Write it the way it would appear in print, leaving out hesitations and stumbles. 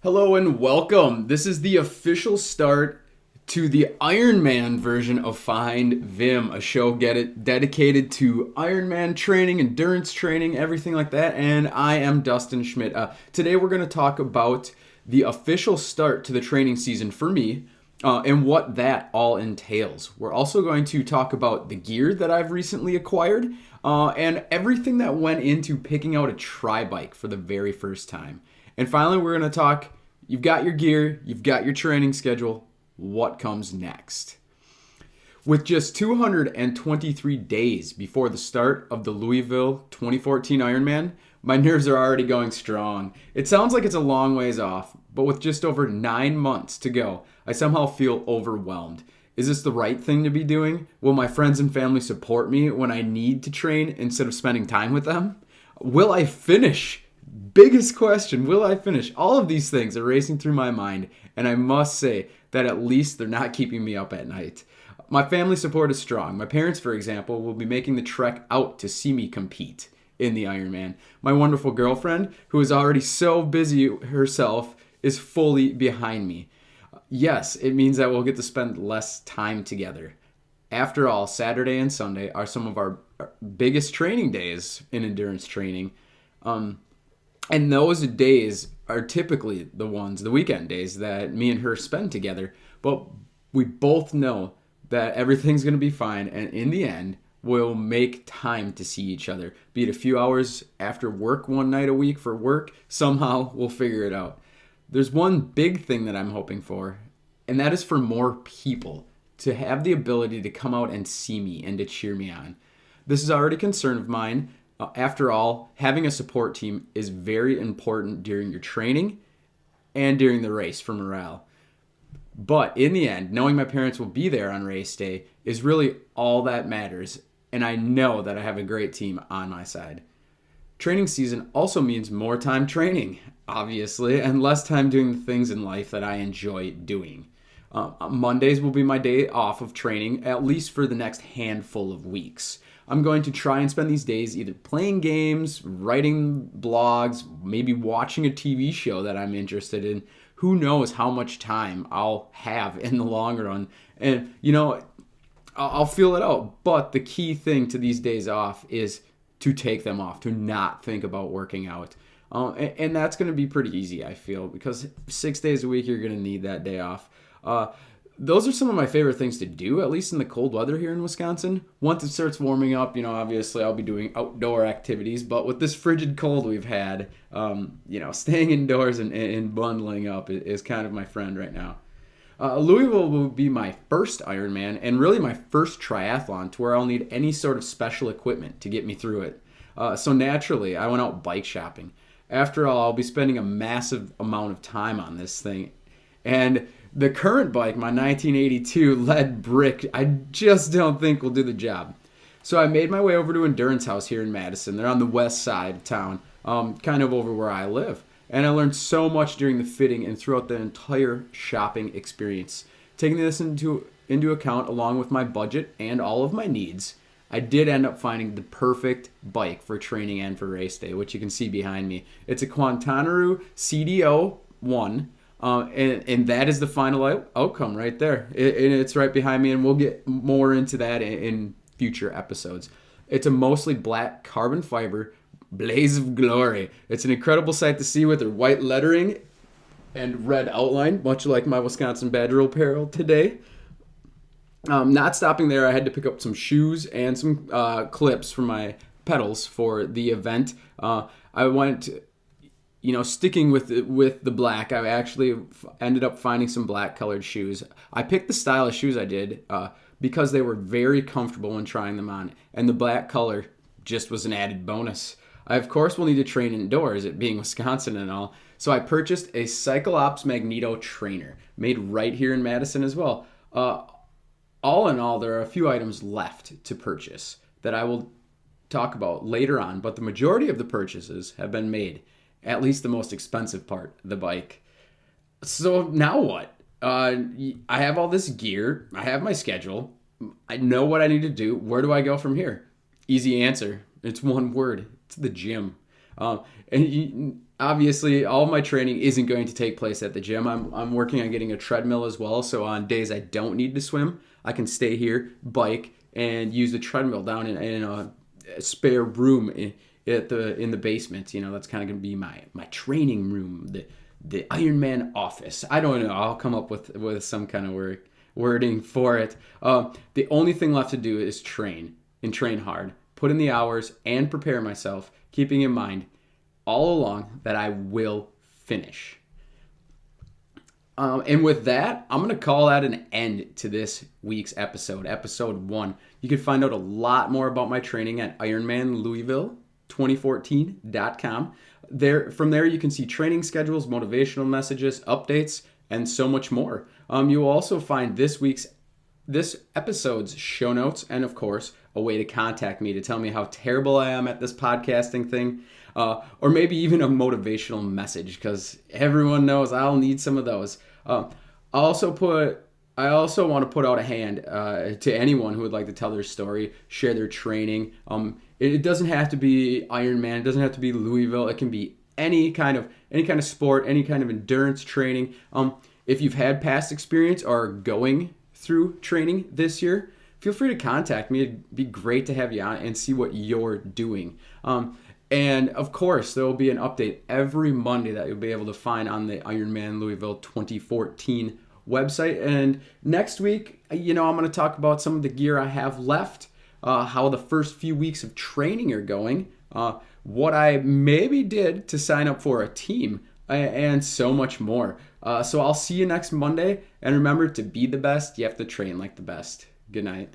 Hello and welcome. This is the official start to the Ironman version of Find Vim, a show dedicated to Ironman training, endurance training, everything like that. And I am Dustin Schmidt. Today we're going to talk about the official start to the training season for me and what that all entails. We're also going to talk about the gear that I've recently acquired and everything that went into picking out a tri-bike for the very first time. And finally, we're going to talk, you've got your gear, you've got your training schedule, what comes next? With just 223 days before the start of the Louisville 2014 Ironman, my nerves are already going strong. It sounds like it's a long ways off, but with just over 9 months to go, I somehow feel overwhelmed. Is this the right thing to be doing? Will my friends and family support me when I need to train instead of spending time with them? Will I finish? Biggest question, will I finish? All of these things are racing through my mind, and I must say that at least they're not keeping me up at night. My family support is strong. My parents, for example, will be making the trek out to see me compete in the Ironman. My wonderful girlfriend, who is already so busy herself, is fully behind me. Yes, it means that we'll get to spend less time together. After all, Saturday and Sunday are some of our biggest training days in endurance training. And those days are typically the weekend days that me and her spend together. But we both know that everything's going to be fine. And in the end, we'll make time to see each other. Be it a few hours after work one night a week for work, somehow we'll figure it out. There's one big thing that I'm hoping for, and that is for more people to have the ability to come out and see me and to cheer me on. This is already a concern of mine. After all, having a support team is very important during your training and during the race for morale. But in the end, knowing my parents will be there on race day is really all that matters, and I know that I have a great team on my side. Training season also means more time training, obviously, and less time doing the things in life that I enjoy doing. Mondays will be my day off of training, at least for the next handful of weeks. I'm going to try and spend these days either playing games, writing blogs, maybe watching a TV show that I'm interested in. Who knows how much time I'll have in the long run. And, I'll feel it out. But the key thing to these days off is to take them off, to not think about working out. And that's going to be pretty easy, I feel, because 6 days a week, you're going to need that day off. Those are some of my favorite things to do, at least in the cold weather here in Wisconsin. Once it starts warming up, obviously I'll be doing outdoor activities, but with this frigid cold we've had, staying indoors and bundling up is kind of my friend right now. Louisville will be my first Ironman and really my first triathlon to where I'll need any sort of special equipment to get me through it. So naturally, I went out bike shopping. After all, I'll be spending a massive amount of time on this thing. And the current bike, my 1982 lead brick, I just don't think will do the job. So I made my way over to Endurance House here in Madison. They're on the west side of town, kind of over where I live. And I learned so much during the fitting and throughout the entire shopping experience. Taking this into account along with my budget and all of my needs, I did end up finding the perfect bike for training and for race day, which you can see behind me. It's a Quantanaro CDO 1. And that is the final outcome right there. And it's right behind me, and we'll get more into that in future episodes. It's a mostly black carbon fiber blaze of glory. It's an incredible sight to see with their white lettering and red outline, much like my Wisconsin Badger apparel today. Not stopping there, I had to pick up some shoes and some clips for my pedals for the event. I went... sticking with the black, I actually ended up finding some black colored shoes. I picked the style of shoes I did because they were very comfortable when trying them on, and the black color just was an added bonus. I, of course, will need to train indoors, it being Wisconsin and all, so I purchased a Cyclops Magneto trainer, made right here in Madison as well. All in all, there are a few items left to purchase that I will talk about later on, but the majority of the purchases have been made. At least the most expensive part, the bike. So now what? I have all this gear. I have my schedule. I know what I need to do. Where do I go from here? Easy answer. It's one word. It's the gym. And obviously all of my training isn't going to take place at the gym. I'm working on getting a treadmill as well. So on days I don't need to swim, I can stay here, bike, and use the treadmill down in a spare room in the basement. That's kind of going to be my training room, the Ironman office. I don't know. I'll come up with some kind of wording for it. The only thing left to do is train and train hard, put in the hours, and prepare myself, keeping in mind all along that I will finish. And with that, I'm going to call that an end to this week's episode 1. You can find out a lot more about my training at IronmanLouisville2014.com. From there, you can see training schedules, motivational messages, updates, and so much more. You will also find this episode's show notes and, of course, a way to contact me to tell me how terrible I am at this podcasting thing, or maybe even a motivational message, because everyone knows I'll need some of those. I also want to put out a hand to anyone who would like to tell their story, share their training. It doesn't have to be Ironman. It doesn't have to be Louisville. It can be any kind of sport, any kind of endurance training. If you've had past experience or are going through training this year, feel free to contact me. It'd be great to have you on and see what you're doing. And of course, there will be an update every Monday that you'll be able to find on the Ironman Louisville 2014 website. And next week, I'm going to talk about some of the gear I have left, how the first few weeks of training are going, what I maybe did to sign up for a team, and so much more. So I'll see you next Monday. And remember, to be the best, you have to train like the best. Good night.